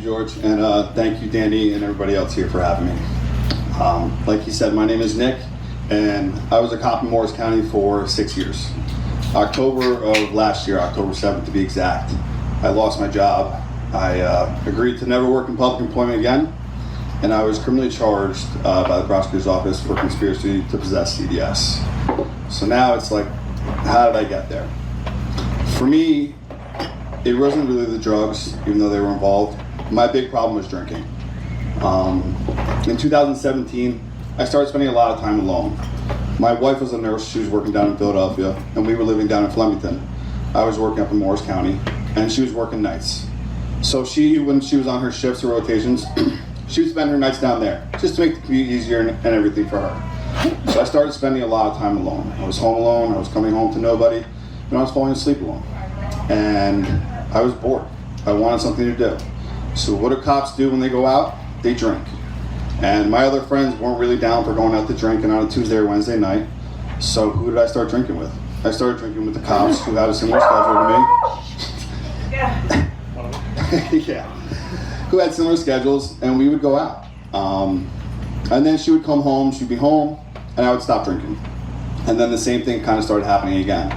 George, and thank you, Danny, and everybody else here for having me. Like he said, my name is Nick, and I was a cop in Morris County for 6 years. October of last year, October 7th to be exact, I lost my job. I agreed to never work in public employment again, and I was criminally charged by the prosecutor's office for conspiracy to possess CDS. So now it's like, how did I get there? For me, it wasn't really the drugs, even though they were involved. My big problem was drinking. In 2017, I started spending a lot of time alone. My wife was a nurse, she was working down in Philadelphia, and we were living down in Flemington. I was working up in Morris County, and she was working nights. So when she was on her shifts or rotations, she would spend her nights down there, just to make the commute easier and everything for her. So I started spending a lot of time alone. I was home alone, I was coming home to nobody, and I was falling asleep alone. And I was bored. I wanted something to do. So what do cops do when they go out? They drink. And my other friends weren't really down for going out to drink on a Tuesday or Wednesday night. So who did I start drinking with? I started drinking with the cops who had a similar schedule to me. Yeah. Who had similar schedules, and we would go out. And then she would come home, she'd be home, and I would stop drinking. And then the same thing kind of started happening again.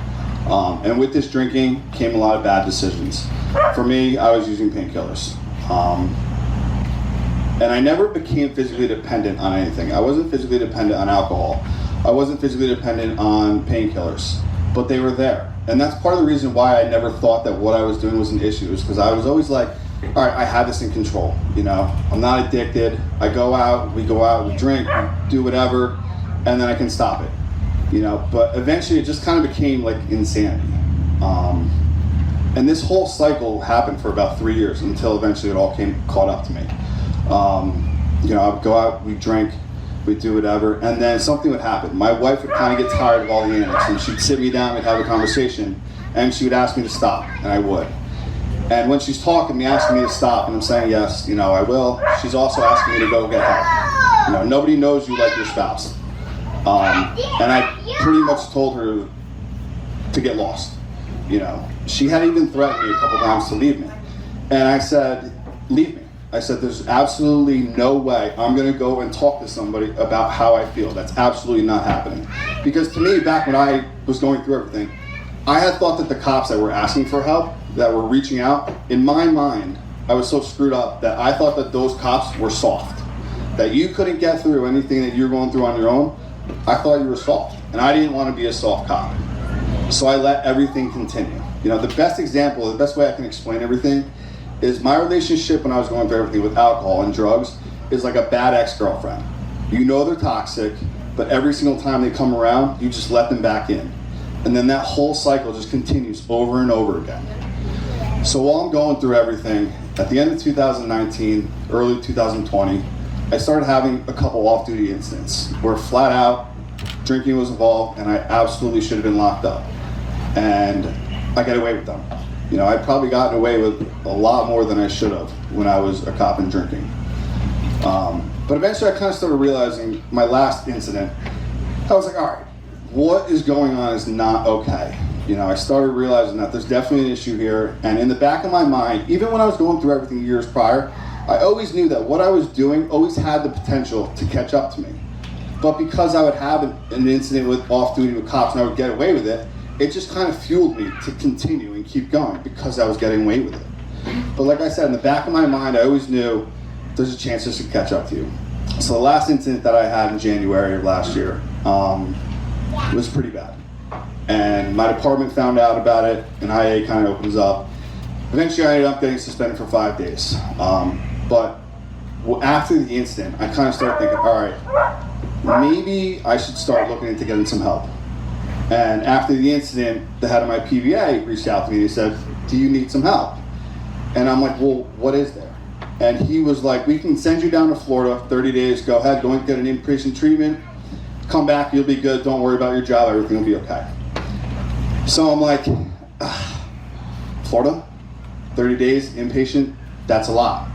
And with this drinking came a lot of bad decisions. For me, I was using painkillers. And I never became physically dependent on anything. I wasn't physically dependent on alcohol. I wasn't physically dependent on painkillers, but they were there. And that's part of the reason why I never thought that what I was doing was an issue, is because I was always like, all right, I have this in control, you know? I'm not addicted. I go out, we drink, we do whatever, and then I can stop it, you know? But eventually it just kind of became like insanity. And this whole cycle happened for about 3 years until eventually it all caught up to me. You know, I would go out, we'd drink, we'd do whatever, and then something would happen. My wife would kind of get tired of all the antics, and she'd sit me down, we'd have a conversation, and she would ask me to stop, and I would. And when she's talking me, asking me to stop, and I'm saying, yes, you know, I will, she's also asking me to go get help. You know, nobody knows you like your spouse. And I pretty much told her to get lost. You know, she had even threatened me a couple times to leave me. And I said, leave me. I said, there's absolutely no way I'm gonna go and talk to somebody about how I feel. That's absolutely not happening. Because to me, back when I was going through everything, I had thought that the cops that were asking for help, that were reaching out, in my mind, I was so screwed up that I thought that those cops were soft. That you couldn't get through anything that you're going through on your own. I thought you were soft. And I didn't want to be a soft cop. So I let everything continue. You know, the best example, the best way I can explain everything is my relationship when I was going through everything with alcohol and drugs is like a bad ex-girlfriend. You know they're toxic, but every single time they come around, you just let them back in. And then that whole cycle just continues over and over again. So while I'm going through everything, at the end of 2019, early 2020, I started having a couple off-duty incidents where flat out drinking was involved and I absolutely should have been locked up. And I got away with them. You know, I'd probably gotten away with a lot more than I should have when I was a cop and drinking. But eventually I kind of started realizing my last incident, I was like, all right, what is going on is not okay. You know, I started realizing that there's definitely an issue here. And in the back of my mind, even when I was going through everything years prior, I always knew that what I was doing always had the potential to catch up to me. But because I would have an incident with off-duty with cops and I would get away with it, it just kind of fueled me to continue and keep going because I was getting away with it. But like I said, in the back of my mind, I always knew there's a chance this could catch up to you. So the last incident that I had in January of last year was pretty bad. And my department found out about it, and IA kind of opens up. Eventually I ended up getting suspended for 5 days. But after the incident, I kind of started thinking, all right, maybe I should start looking into getting some help. And after the incident, the head of my PVA reached out to me and he said, do you need some help? And I'm like, well, what is there? And he was like, we can send you down to Florida, 30 days, go ahead, go and get an inpatient treatment, come back, you'll be good, don't worry about your job, everything will be okay. So I'm like, Florida, 30 days, inpatient, that's a lot.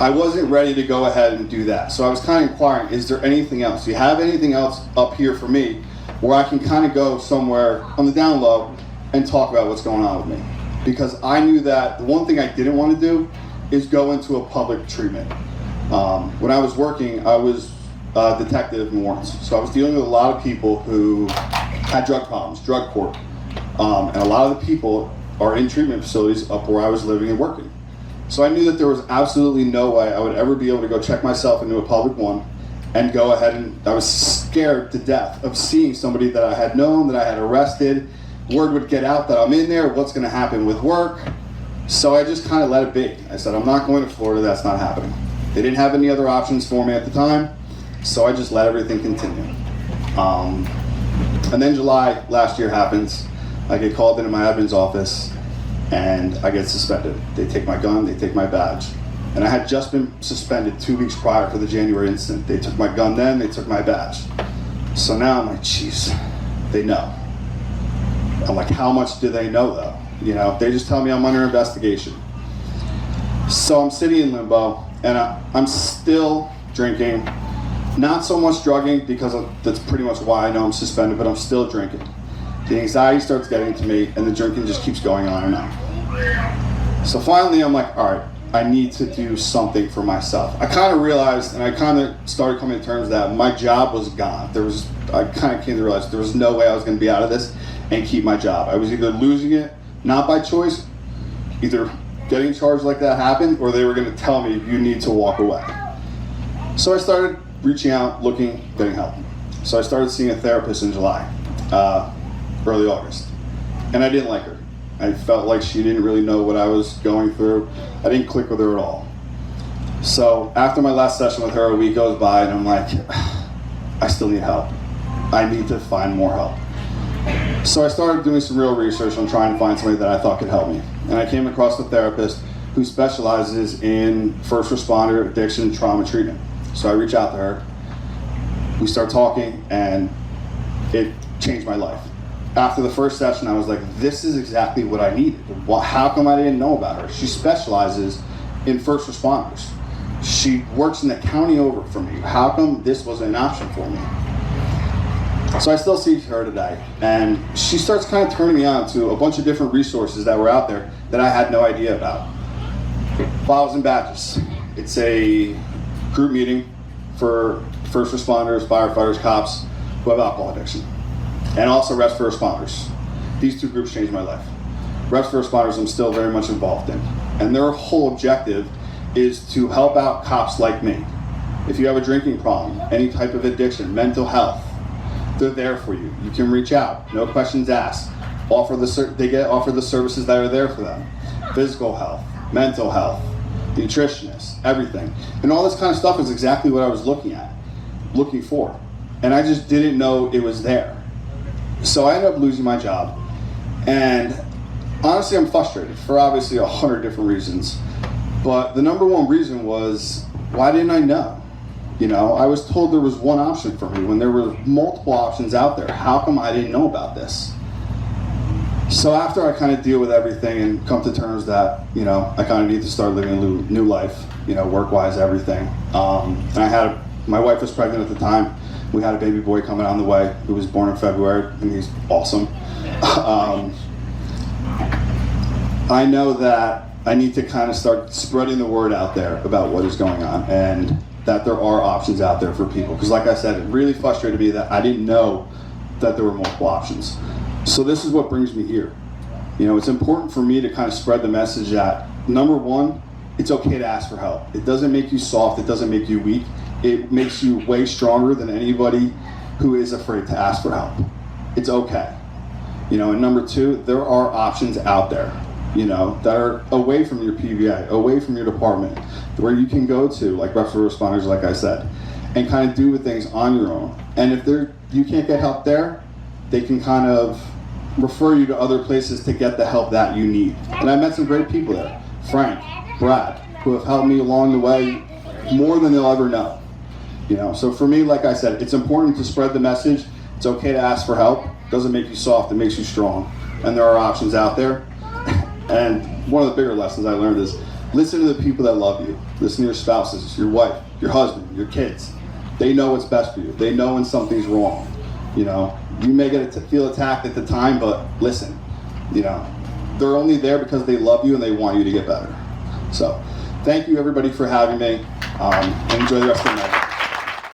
I wasn't ready to go ahead and do that. So I was kind of inquiring, is there anything else? Do you have anything else up here for me where I can kind of go somewhere on the down low and talk about what's going on with me? Because I knew that the one thing I didn't want to do is go into a public treatment. When I was working, I was a detective in warrants. So I was dealing with a lot of people who had drug problems, drug court. And a lot of the people are in treatment facilities up where I was living and working. So I knew that there was absolutely no way I would ever be able to go check myself into a public one and go ahead, and I was scared to death of seeing somebody that I had known, that I had arrested. Word would get out that I'm in there, what's gonna happen with work? So I just kind of let it be. I said, I'm not going to Florida, that's not happening. They didn't have any other options for me at the time, so I just let everything continue. And then July last year happens. I get called into my admin's office and I get suspended. They take my gun, they take my badge. And I had just been suspended 2 weeks prior for the January incident. They took my gun then, they took my badge. So now I'm like, jeez, they know. I'm like, how much do they know though? You know, they just tell me I'm under investigation. So I'm sitting in limbo and I'm still drinking. Not so much drugging, because that's pretty much why I know I'm suspended, but I'm still drinking. The anxiety starts getting to me and the drinking just keeps going on and on. So finally I'm like, all right, I need to do something for myself. I kind of realized, and I kind of started coming to terms that my job was gone. I kind of came to realize there was no way I was going to be out of this and keep my job. I was either losing it, not by choice, either getting charged like that happened, or they were going to tell me, you need to walk away. So I started reaching out, looking, getting help. So I started seeing a therapist in July, early August. And I didn't like her. I felt like she didn't really know what I was going through. I didn't click with her at all. So after my last session with her, a week goes by and I'm like, I still need help. I need to find more help. So I started doing some real research on trying to find somebody that I thought could help me. And I came across a therapist who specializes in first responder addiction trauma treatment. So I reach out to her, we start talking, and it changed my life. After the first session, I was like, this is exactly what I needed. How come I didn't know about her? She specializes in first responders. She works in the county over from me. How come this wasn't an option for me? So I still see her today, and she starts kind of turning me on to a bunch of different resources that were out there that I had no idea about. Files and Badges. It's a group meeting for first responders, firefighters, cops who have alcohol addiction, and also Rest for Responders. These two groups changed my life. Rest for Responders I'm still very much involved in, and their whole objective is to help out cops like me. If you have a drinking problem, any type of addiction, mental health, they're there for you. You can reach out, no questions asked. They get offered the services that are there for them. Physical health, mental health, nutritionists, everything. And all this kind of stuff is exactly what I was looking for. And I just didn't know it was there. So I ended up losing my job. And honestly, I'm frustrated for obviously 100 different reasons. But the number one reason was, why didn't I know? You know, I was told there was one option for me when there were multiple options out there. How come I didn't know about this? So after I kind of deal with everything and come to terms that, you know, I kind of need to start living a new life, you know, work-wise, everything. And my wife was pregnant at the time. We had a baby boy coming on the way who was born in February, and he's awesome. I know that I need to kind of start spreading the word out there about what is going on and that there are options out there for people. Because like I said, it really frustrated me that I didn't know that there were multiple options. So this is what brings me here. You know, it's important for me to kind of spread the message that, number one, it's okay to ask for help. It doesn't make you soft, it doesn't make you weak. It makes you way stronger than anybody who is afraid to ask for help. It's okay. You know, and number two, there are options out there, you know, that are away from your PVA, away from your department, where you can go to, like Rest for Responders, like I said, and kind of do things on your own. And if you can't get help there, they can kind of refer you to other places to get the help that you need. And I met some great people there, Frank, Brad, who have helped me along the way more than they'll ever know. You know, so for me, like I said, it's important to spread the message. It's okay to ask for help. It doesn't make you soft, it makes you strong. And there are options out there. And one of the bigger lessons I learned is listen to the people that love you. Listen to your spouses, your wife, your husband, your kids. They know what's best for you. They know when something's wrong. You know, you may feel attacked at the time, but listen, you know, they're only there because they love you and they want you to get better. So Thank you, everybody, for having me. Enjoy the rest of the night.